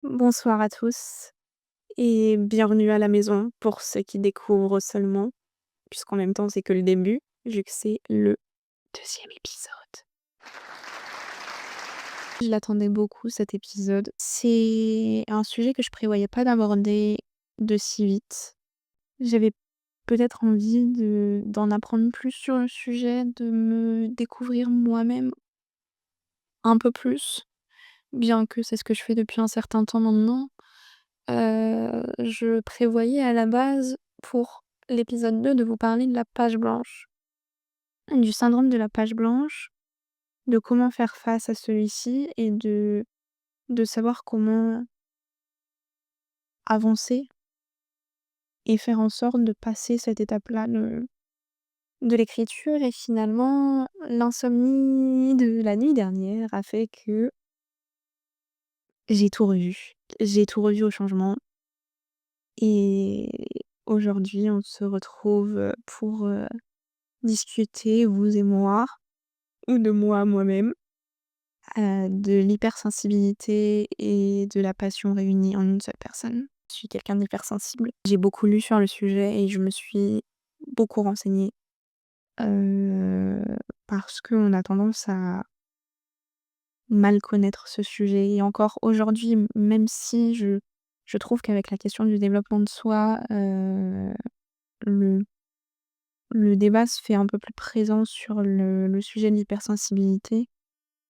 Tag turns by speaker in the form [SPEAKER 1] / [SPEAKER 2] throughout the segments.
[SPEAKER 1] Bonsoir à tous et bienvenue à la maison pour ceux qui découvrent seulement, puisqu'en même temps c'est que le début, vu que c'est le deuxième épisode. Je l'attendais beaucoup cet épisode. C'est un sujet que je prévoyais pas d'aborder de si vite. J'avais peut-être envie d'en apprendre plus sur le sujet, de me découvrir moi-même un peu plus, bien que c'est ce que je fais depuis un certain temps maintenant. Je prévoyais à la base, pour l'épisode 2, de vous parler de la page blanche, du syndrome de la page blanche, de comment faire face à celui-ci et de savoir comment avancer et faire en sorte de passer cette étape-là de l'écriture. Et finalement, l'insomnie de la nuit dernière a fait que j'ai tout revu. J'ai tout revu au changement et aujourd'hui, on se retrouve, pour, discuter, vous et moi, ou de moi à moi-même, de l'hypersensibilité et de la passion réunies en une seule personne. Je suis quelqu'un d'hypersensible. J'ai beaucoup lu sur le sujet et je me suis beaucoup renseignée, heu, parce qu'on a tendance à mal connaître ce sujet et encore aujourd'hui, même si je trouve qu'avec la question du développement de soi, le le débat se fait un peu plus présent sur le sujet de l'hypersensibilité.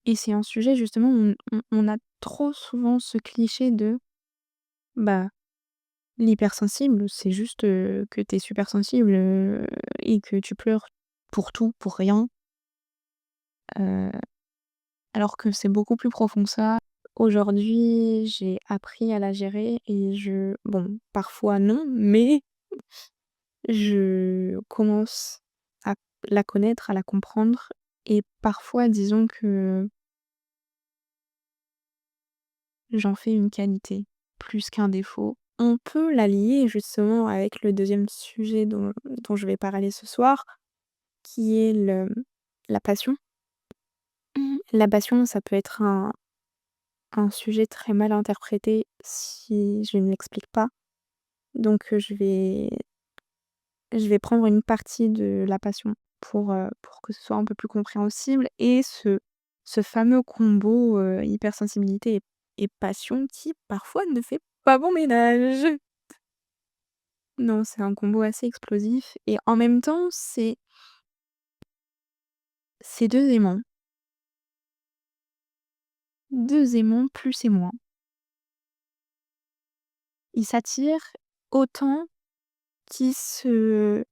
[SPEAKER 1] Et c'est un sujet justement où on a trop souvent ce cliché de, bah, l'hypersensible, c'est juste, que tu es super sensible, et que tu pleures pour tout, pour rien, heu, alors que c'est beaucoup plus profond que ça. Aujourd'hui, j'ai appris à la gérer et bon, parfois non, mais je commence à la connaître, à la comprendre et parfois disons que j'en fais une qualité, plus qu'un défaut. On peut la lier justement avec le deuxième sujet dont je vais parler ce soir, qui est la passion. La passion, ça peut être un sujet très mal interprété si je ne l'explique pas. Donc je vais prendre une partie de la passion pour que ce soit un peu plus compréhensible et ce fameux combo, hypersensibilité et passion qui parfois ne fait pas bon ménage. Non, c'est un combo assez explosif et en même temps, c'est 2 aimants. 2 aimants plus et moins. Ils s'attirent autant qu'ils se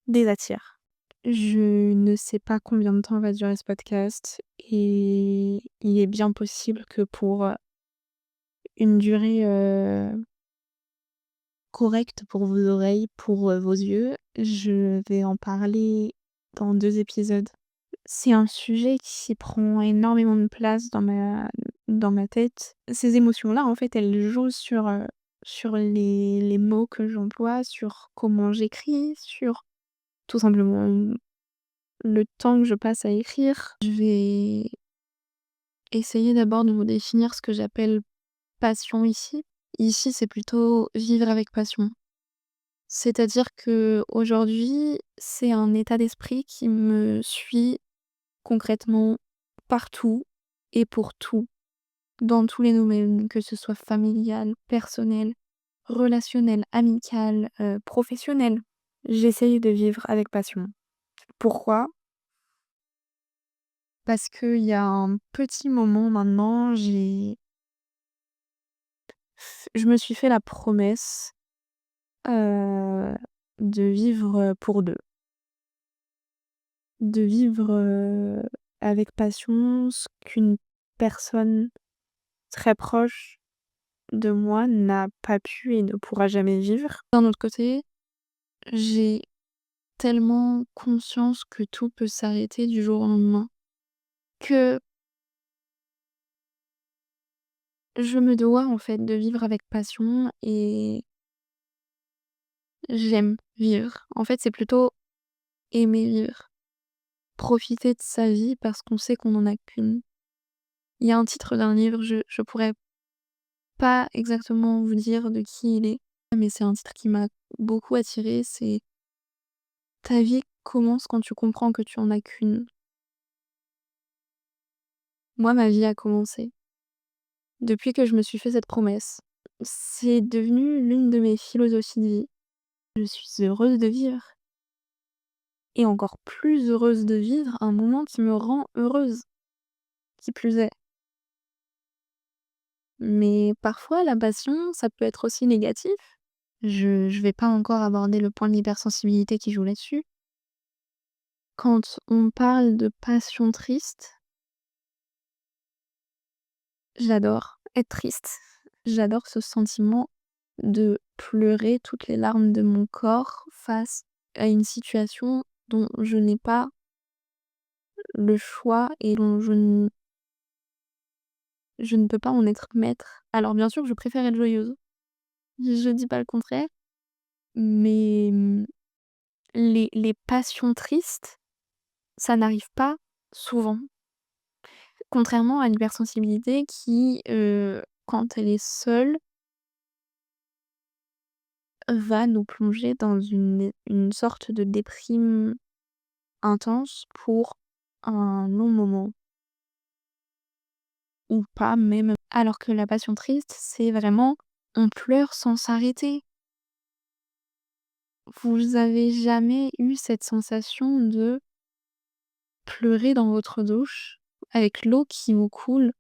[SPEAKER 1] désattirent. Je ne sais pas combien de temps va durer ce podcast et il est bien possible que pour, une durée, correcte pour vos oreilles, pour, vos yeux, je vais en parler dans 2 épisodes. C'est un sujet qui prend énormément de place dans ma tête. Ces émotions-là, en fait, elles jouent sur les mots que j'emploie, sur comment j'écris, sur tout simplement le temps que je passe à écrire. Je vais essayer d'abord de vous définir ce que j'appelle passion ici. Ici, c'est plutôt vivre avec passion. C'est-à-dire que aujourd'hui, c'est un état d'esprit qui me suit concrètement partout et pour tout, dans tous les domaines, que ce soit familial, personnel, relationnel, amical, professionnel. J'essaye de vivre avec passion. Pourquoi? Parce qu'il y a un petit moment maintenant, je me suis fait la promesse, heu, de vivre, pour 2. De vivre, avec passion ce qu'une personne très proche de moi n'a pas pu et ne pourra jamais vivre. D'un autre côté, j'ai tellement conscience que tout peut s'arrêter du jour au lendemain, que je me dois en fait de vivre avec passion et j'aime vivre. En fait, c'est plutôt aimer vivre, profiter de sa vie parce qu'on sait qu'on en a qu'une. Il y a un titre d'un livre, je pourrais pas exactement vous dire de qui il est, mais c'est un titre qui m'a beaucoup attirée, c'est «Ta vie commence quand tu comprends que tu en as qu'une». Moi, ma vie a commencé depuis que je me suis fait cette promesse. C'est devenu l'une de mes philosophies de vie. Je suis heureuse de vivre et encore plus heureuse de vivre un moment qui me rend heureuse, qui plus est. Mais parfois la passion, ça peut être aussi négatif. Je vais pas encore aborder le point de l'hypersensibilité qui joue là-dessus. Quand on parle de passion triste, j'adore être triste. J'adore ce sentiment de pleurer toutes les larmes de mon corps face à une situation dont je n'ai pas le choix et dont je ne peux pas en être maître. Alors bien sûr, je préfère être joyeuse, je dis pas le contraire, mais les passions tristes, ça n'arrive pas souvent. Contrairement à l'hypersensibilité qui, quand elle est seule, va nous plonger dans une sorte de déprime intense pour un long moment ou pas même. Alors que la passion triste, c'est vraiment on pleure sans s'arrêter. Vous avez jamais eu cette sensation de pleurer dans votre douche avec l'eau qui vous coule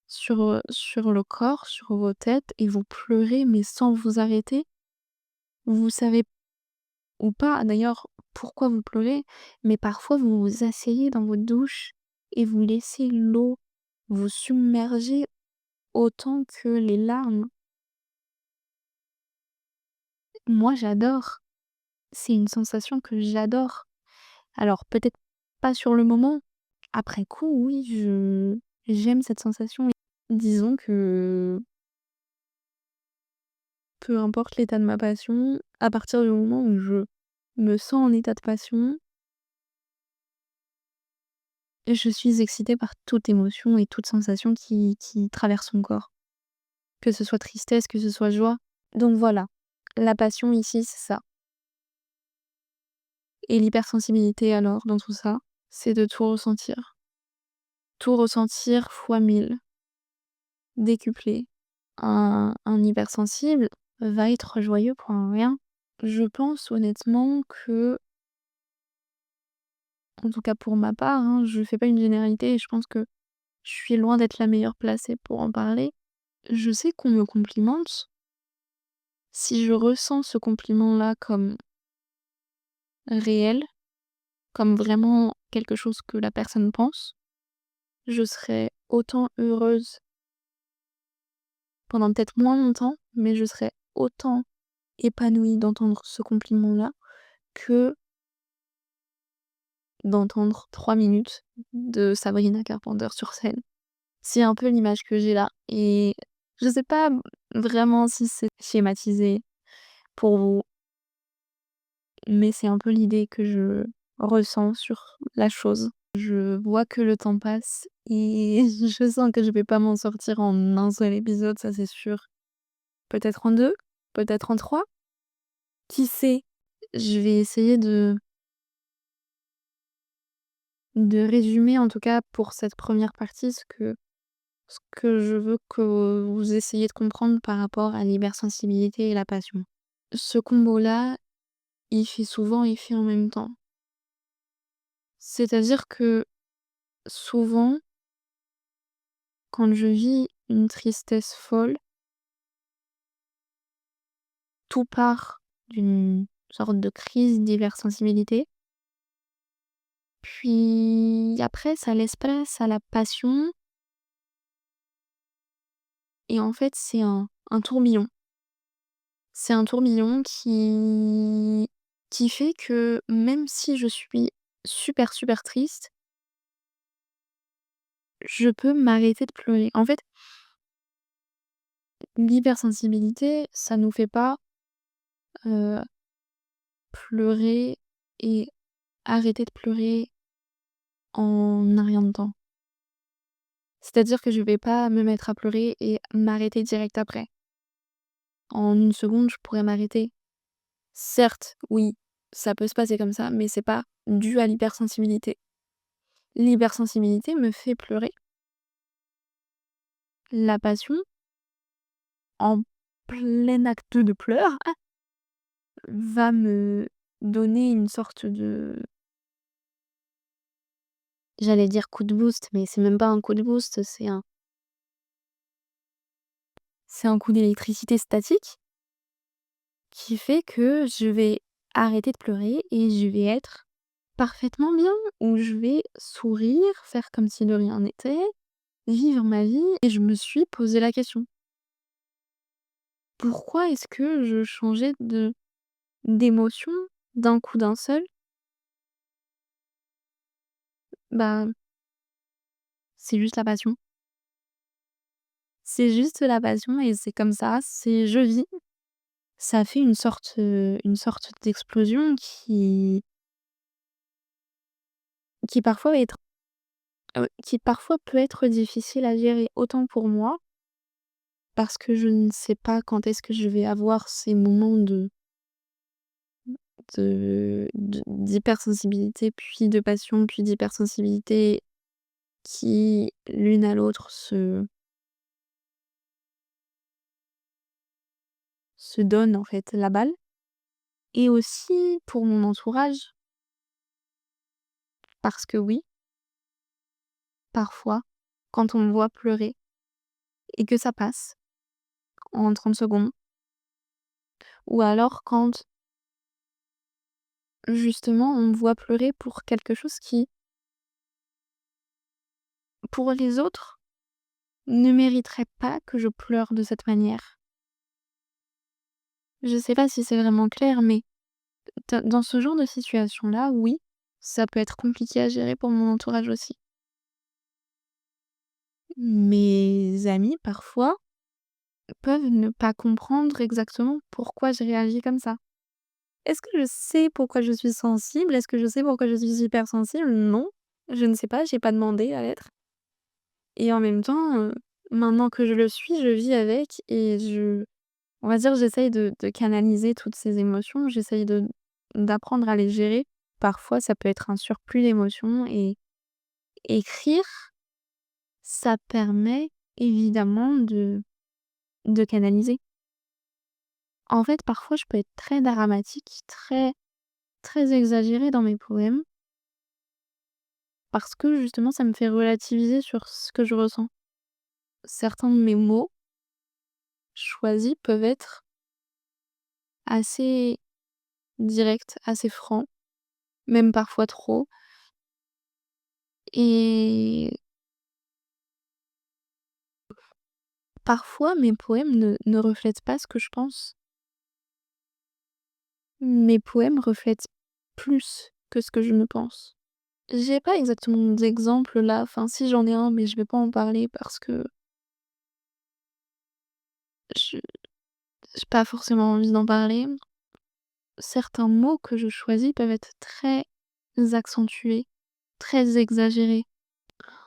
[SPEAKER 1] sur le corps, sur vos têtes et vous pleurez mais sans vous arrêter? Vous savez ou pas d'ailleurs pourquoi vous pleurez, mais parfois vous vous asseyez dans votre douche et vous laissez l'eau vous submerger autant que les larmes. Moi j'adore, c'est une sensation que j'adore. Alors peut-être pas sur le moment, après coup oui, je j'aime cette sensation. Disons que peu importe l'état de ma passion, à partir du moment où je me sens en état de passion, je suis excitée par toute émotion et toute sensation qui traverse mon corps. Que ce soit tristesse, que ce soit joie. Donc voilà, la passion ici, c'est ça. Et l'hypersensibilité alors, dans tout ça, c'est de tout ressentir. Tout ressentir fois 1000, décuplé. Un hypersensible va être joyeux pour un rien. Je pense honnêtement que, en tout cas pour ma part, hein, je fais pas une généralité et je pense que je suis loin d'être la meilleure placée pour en parler. Je sais qu'on me complimente. Si je ressens ce compliment-là comme réel, comme vraiment quelque chose que la personne pense, je serais autant heureuse pendant peut-être moins longtemps, mais je serais autant épanouie d'entendre ce compliment-là que d'entendre 3 minutes de Sabrina Carpenter sur scène. C'est un peu l'image que j'ai là et je sais pas vraiment si c'est schématisé pour vous, mais c'est un peu l'idée que je ressens sur la chose. Je vois que le temps passe et je sens que je vais pas m'en sortir en un seul épisode, ça c'est sûr. Peut-être en 2, peut-être en 3, qui sait? Je vais essayer de résumer en tout cas pour cette première partie ce que je veux que vous essayiez de comprendre par rapport à l'hypersensibilité et la passion. Ce combo-là, il fait souvent effet en même temps. C'est-à-dire que souvent, quand je vis une tristesse folle, tout part d'une sorte de crise d'hypersensibilité. Puis après, ça laisse place à la passion et en fait, c'est un tourbillon. C'est un tourbillon qui fait que même si je suis super, super triste, je peux m'arrêter de pleurer. En fait, l'hypersensibilité, ça nous fait pas, heu, pleurer et arrêter de pleurer en un rien de temps. C'est-à-dire que je vais pas me mettre à pleurer et m'arrêter direct après. En une seconde, je pourrais m'arrêter. Certes, oui, ça peut se passer comme ça, mais c'est pas dû à l'hypersensibilité. L'hypersensibilité me fait pleurer. La passion, en plein acte de pleurs, va me donner une sorte de, j'allais dire coup de boost, mais c'est même pas un coup de boost, c'est un coup d'électricité statique qui fait que je vais arrêter de pleurer et je vais être parfaitement bien, où je vais sourire, faire comme si de rien n'était, vivre ma vie et je me suis posé la question: «Pourquoi est-ce que je changeais de d'émotion d'un coup d'un seul?» Bah, c'est juste la passion. C'est juste la passion et c'est comme ça, c'est je vis. Ça fait une sorte d'explosion qui parfois va être qui parfois peut être difficile à gérer, autant pour moi, parce que je ne sais pas quand est-ce que je vais avoir ces moments d'hypersensibilité, puis de passion, puis d'hypersensibilité qui, l'une à l'autre, se donnent, en fait, la balle. Et aussi pour mon entourage, parce que oui, parfois, quand on me voit pleurer et que ça passe en 30 secondes, ou alors quand, justement, on me voit pleurer pour quelque chose qui, pour les autres, ne mériterait pas que je pleure de cette manière. Je sais pas si c'est vraiment clair, mais dans ce genre de situation-là, oui, ça peut être compliqué à gérer pour mon entourage aussi. Mes amis, parfois, peuvent ne pas comprendre exactement pourquoi je réagis comme ça. Est-ce que je sais pourquoi je suis sensible? Est-ce que je sais pourquoi je suis hypersensible? Non, je ne sais pas, j'ai pas demandé à l'être et en même temps, maintenant que je le suis, je vis avec et on va dire, j'essaye de canaliser toutes ces émotions, j'essaye d'apprendre à les gérer. Parfois, ça peut être un surplus d'émotions et écrire, ça permet évidemment de canaliser. En fait, parfois, je peux être très dramatique, très, très exagérée dans mes poèmes parce que justement, ça me fait relativiser sur ce que je ressens. Certains de mes mots choisis peuvent être assez directs, assez francs, même parfois trop. Et parfois, mes poèmes ne reflètent pas ce que je pense. Mes poèmes reflètent plus que ce que je ne pense. J'ai pas exactement d'exemple là, enfin si j'en ai un, mais je vais pas en parler parce que je j'ai pas forcément envie d'en parler. Certains mots que je choisis peuvent être très accentués, très exagérés.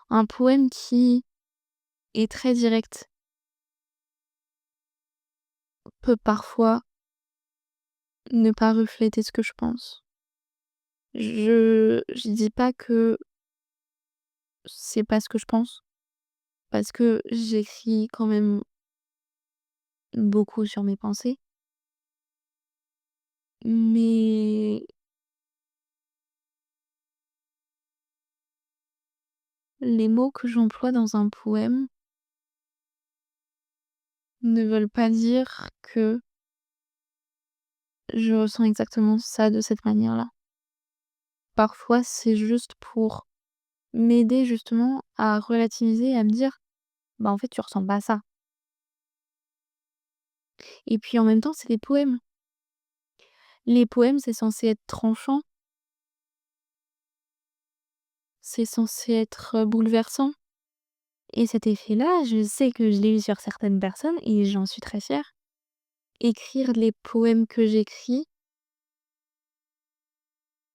[SPEAKER 1] Un poème qui est très direct peut parfois ne pas refléter ce que je pense. Je dis pas que c'est pas ce que je pense, parce que j'écris quand même beaucoup sur mes pensées, mais les mots que j'emploie dans un poème ne veulent pas dire que je ressens exactement ça de cette manière-là. Parfois, c'est juste pour m'aider justement à relativiser et à me dire: «Bah, en fait, tu ressens pas ça» et puis en même temps, c'est des poèmes. Les poèmes, c'est censé être tranchant, c'est censé être, bouleversant et cet effet-là, je sais que je l'ai eu sur certaines personnes et j'en suis très fière. Écrire les poèmes que j'écris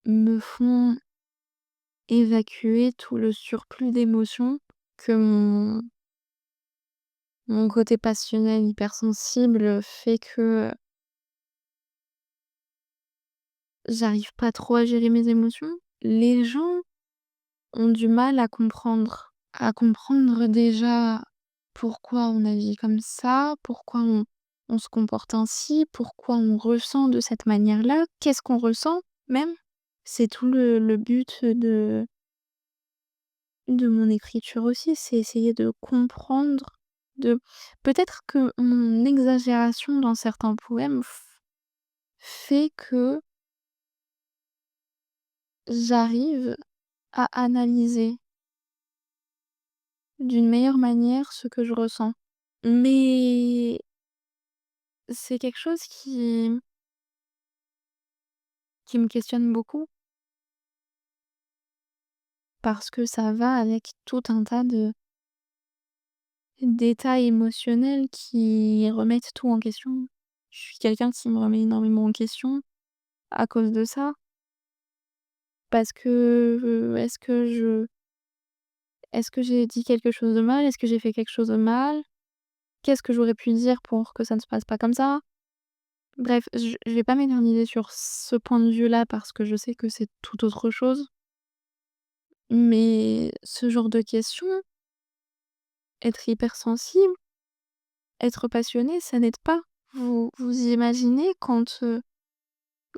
[SPEAKER 1] me font évacuer tout le surplus d'émotions que mon côté passionnel, hypersensible, fait que j'arrive pas trop à gérer mes émotions. Les gens ont du mal à comprendre. À comprendre déjà pourquoi on agit comme ça, pourquoi on se comporte ainsi, pourquoi on ressent de cette manière-là, qu'est-ce qu'on ressent même. C'est tout le but de mon écriture aussi, c'est essayer de comprendre, de peut-être que mon exagération dans certains poèmes fait que j'arrive à analyser d'une meilleure manière ce que je ressens. Mais c'est quelque chose qui me questionne beaucoup parce que ça va avec tout un tas de d'états émotionnels qui remettent tout en question. Je suis quelqu'un qui me remet énormément en question à cause de ça. Parce que, est-ce que j'ai dit quelque chose de mal? Est-ce que j'ai fait quelque chose de mal? Qu'est-ce que j'aurais pu dire pour que ça ne se passe pas comme ça? Bref, je vais pas m'éterniser sur ce point de vue-là parce que je sais que c'est tout autre chose. Mais ce genre de questions, être hypersensible, être passionné, ça n'aide pas. Vous imaginez quand,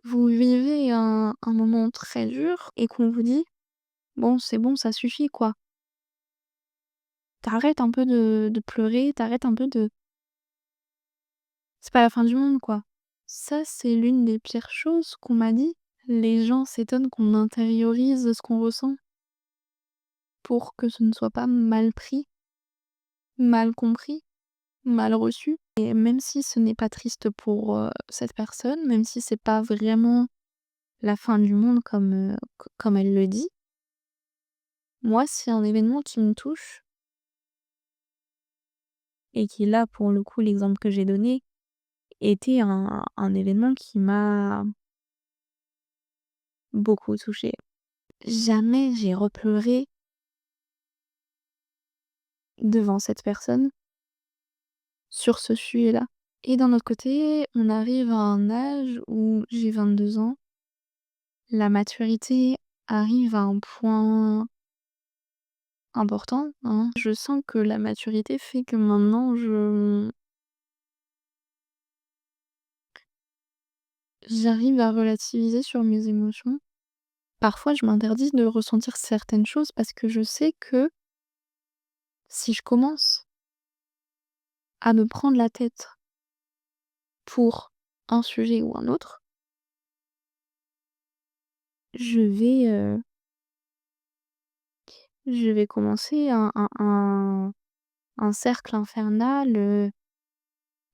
[SPEAKER 1] vous vivez un moment très dur et qu'on vous dit: «Bon, c'est bon, ça suffit quoi. T'arrêtes un peu de pleurer, t'arrêtes un peu de c'est pas la fin du monde quoi». Ça, c'est l'une des pires choses qu'on m'a dit. Les gens s'étonnent qu'on intériorise ce qu'on ressent pour que ce ne soit pas mal pris, mal compris, mal reçu. Et même si ce n'est pas triste pour, cette personne, même si c'est pas vraiment la fin du monde comme elle le dit, moi, c'est un événement qui me touche et qui là, pour le coup, l'exemple que j'ai donné était un événement qui m'a beaucoup touchée. Jamais j'ai repleuré devant cette personne sur ce sujet-là. Et d'un autre côté, on arrive à un âge où j'ai 22 ans, la maturité arrive à un point important, hein. Je sens que la maturité fait que maintenant j'arrive à relativiser sur mes émotions. Parfois, je m'interdis de ressentir certaines choses parce que je sais que si je commence à me prendre la tête pour un sujet ou un autre, je vais, je vais commencer un cercle infernal,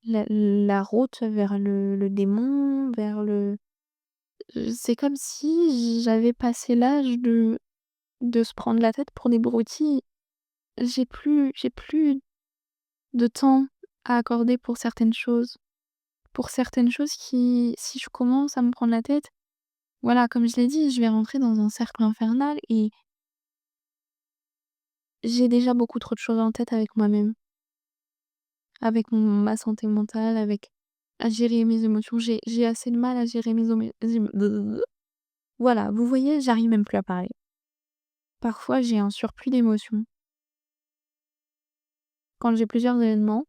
[SPEAKER 1] la route vers le démon, vers le c'est comme si j'avais passé l'âge de se prendre la tête pour des broutilles. J'ai plus de temps à accorder pour certaines choses. Pour certaines choses qui si je commence à me prendre la tête, voilà, comme je l'ai dit, je vais rentrer dans un cercle infernal et j'ai déjà beaucoup trop de choses en tête avec moi-même, avec ma santé mentale, avec à gérer mes émotions. J'ai assez de mal à gérer mes voilà, vous voyez, j'arrive même plus à parler. Parfois, j'ai un surplus d'émotions. Quand j'ai plusieurs événements,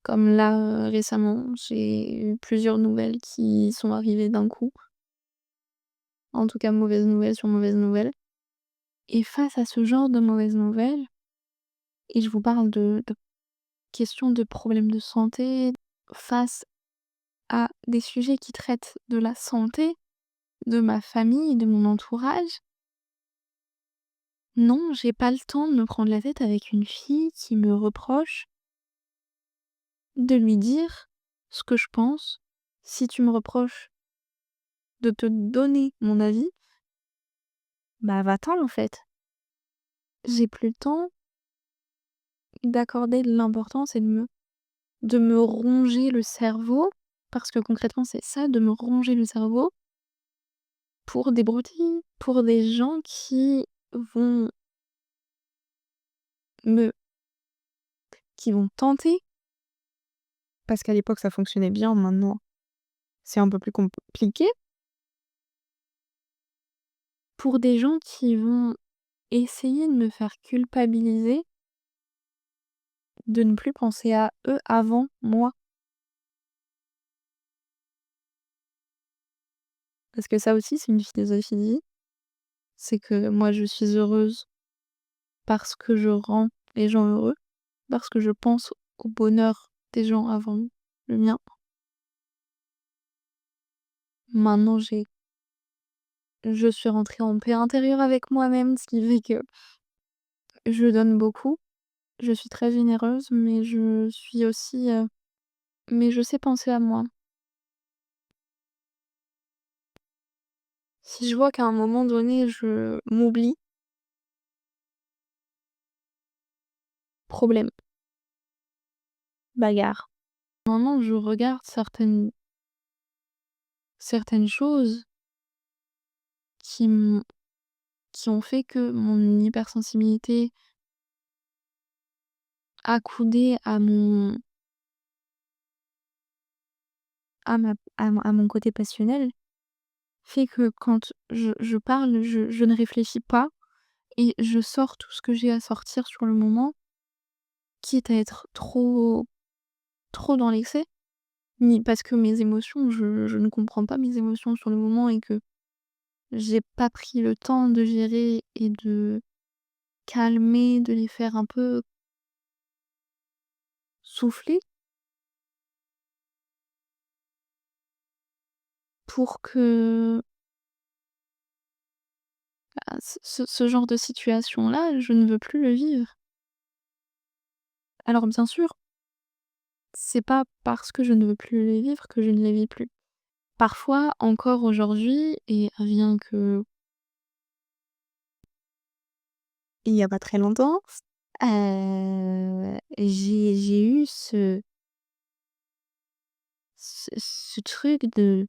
[SPEAKER 1] comme là, récemment, j'ai eu plusieurs nouvelles qui sont arrivées d'un coup. En tout cas, mauvaise nouvelle sur mauvaise nouvelle. Et face à ce genre de mauvaises nouvelles, et je vous parle de questions de problèmes de santé, face à des sujets qui traitent de la santé, de ma famille, de mon entourage, non, j'ai pas le temps de me prendre la tête avec une fille qui me reproche de lui dire ce que je pense. Si tu me reproches de te donner mon avis, bah va-t'en en fait. J'ai plus le temps d'accorder de l'importance et de me ronger le cerveau, parce que concrètement c'est ça, de me ronger le cerveau pour des broutilles, pour des gens qui vont me qui vont tenter, parce qu'à l'époque ça fonctionnait bien, maintenant c'est un peu plus compliqué, pour des gens qui vont essayer de me faire culpabiliser de ne plus penser à eux avant moi. Parce que ça aussi, c'est une philosophie de vie, c'est que moi je suis heureuse parce que je rends les gens heureux, parce que je pense au bonheur des gens avant le mien. Maintenant je suis rentrée en paix intérieure avec moi-même, ce qui fait que je donne beaucoup. Je suis très généreuse, mais je suis aussi, mais je sais penser à moi. Si je vois qu'à un moment donné, je m'oublie, problème, bagarre. Maintenant, je regarde certaines choses qui m'ont qui ont fait que mon hypersensibilité accoudée à mon côté passionnel, fait que quand je parle, je ne réfléchis pas et je sors tout ce que j'ai à sortir sur le moment, quitte à être trop dans l'excès. Ni parce que mes émotions, je ne comprends pas mes émotions sur le moment et que j'ai pas pris le temps de gérer et de calmer, de les faire un peu souffler pour que, bah, ce genre de situation-là, je ne veux plus le vivre. Alors bien sûr, c'est pas parce que je ne veux plus les vivre que je ne les vis plus. Parfois, encore aujourd'hui et rien que il y a pas très longtemps, j'ai eu ce truc de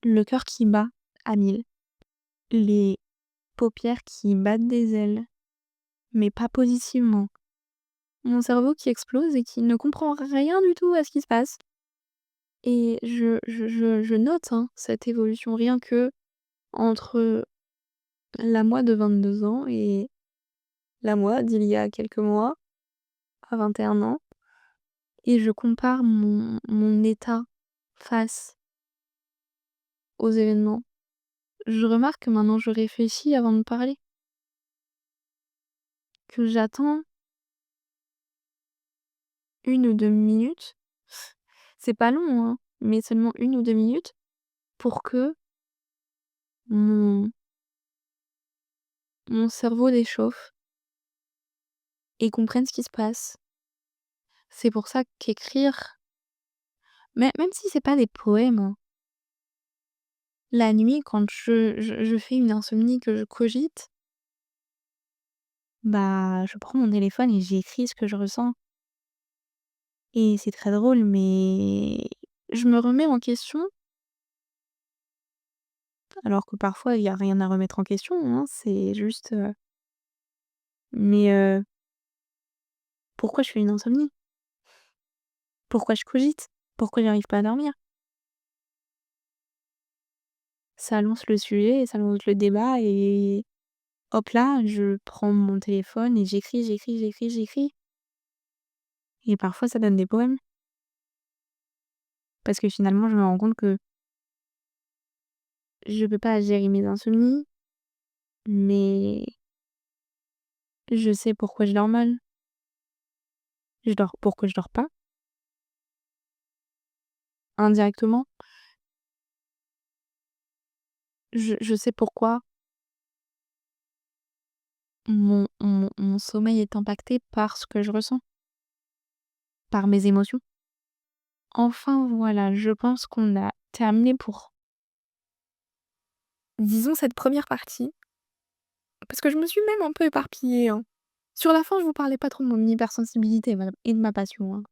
[SPEAKER 1] le cœur qui bat à 1000, les paupières qui battent des ailes, mais pas positivement. Mon cerveau qui explose et qui ne comprend rien du tout à ce qui se passe et je note, hein, cette évolution rien que entre la moi de 22 ans et la moi d'il y a quelques mois, à 21 ans, et je compare mon état face aux événements. Je remarque que maintenant je réfléchis avant de parler, que j'attends 1 ou 2 minutes, c'est pas long, hein, mais seulement 1 ou 2 minutes pour que mon mon cerveau déchauffe et comprenne ce qui se passe. C'est pour ça qu'écrire, même si c'est pas des poèmes, hein, la nuit quand je fais une insomnie que je cogite, bah, je prends mon téléphone et j'écris ce que je ressens et c'est très drôle, mais je me remets en question, alors que parfois il y a rien à remettre en question, hein, c'est juste, mais pourquoi je fais une insomnie? Pourquoi je cogite? Pourquoi j'arrive pas à dormir? Ça lance le sujet, ça lance le débat et hop là, je prends mon téléphone et j'écris et parfois ça donne des poèmes. Parce que finalement, je me rends compte que je peux pas gérer mes insomnies, mais je sais pourquoi je dors mal. Pourquoi je dors pas, indirectement. Je sais pourquoi mon sommeil est impacté par ce que je ressens, par mes émotions. Enfin voilà, je pense qu'on a terminé pour, disons, cette première partie. Parce que je me suis même un peu éparpillée, hein. Sur la fin, je vous parlais pas trop de mon hypersensibilité, voilà, et de ma passion, hein.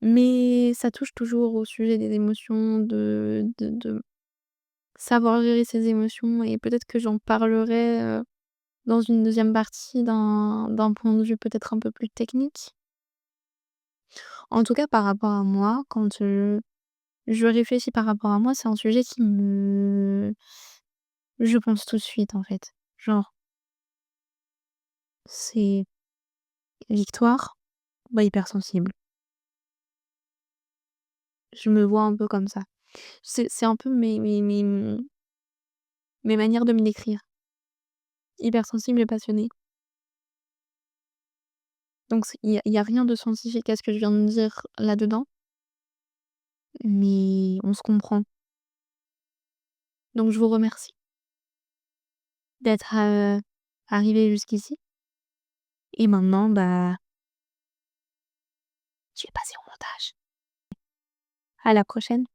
[SPEAKER 1] Mais ça touche toujours au sujet des émotions, de savoir gérer ses émotions et peut-être que j'en parlerai, dans une deuxième partie d'un point de vue peut-être un peu plus technique. En tout cas, par rapport à moi, quand, je réfléchis par rapport à moi, c'est un sujet qui me je pense tout de suite, en fait. Genre, c'est victoire, bah, hypersensible. Je me vois un peu comme ça. C'est un peu mes manières de me décrire. Hypersensible et passionnée. Donc il y a rien de scientifique à ce que je viens de dire là-dedans, mais on se comprend. Donc je vous remercie d'être, arrivés jusqu'ici et maintenant, bah, je vais passer au montage. À la prochaine.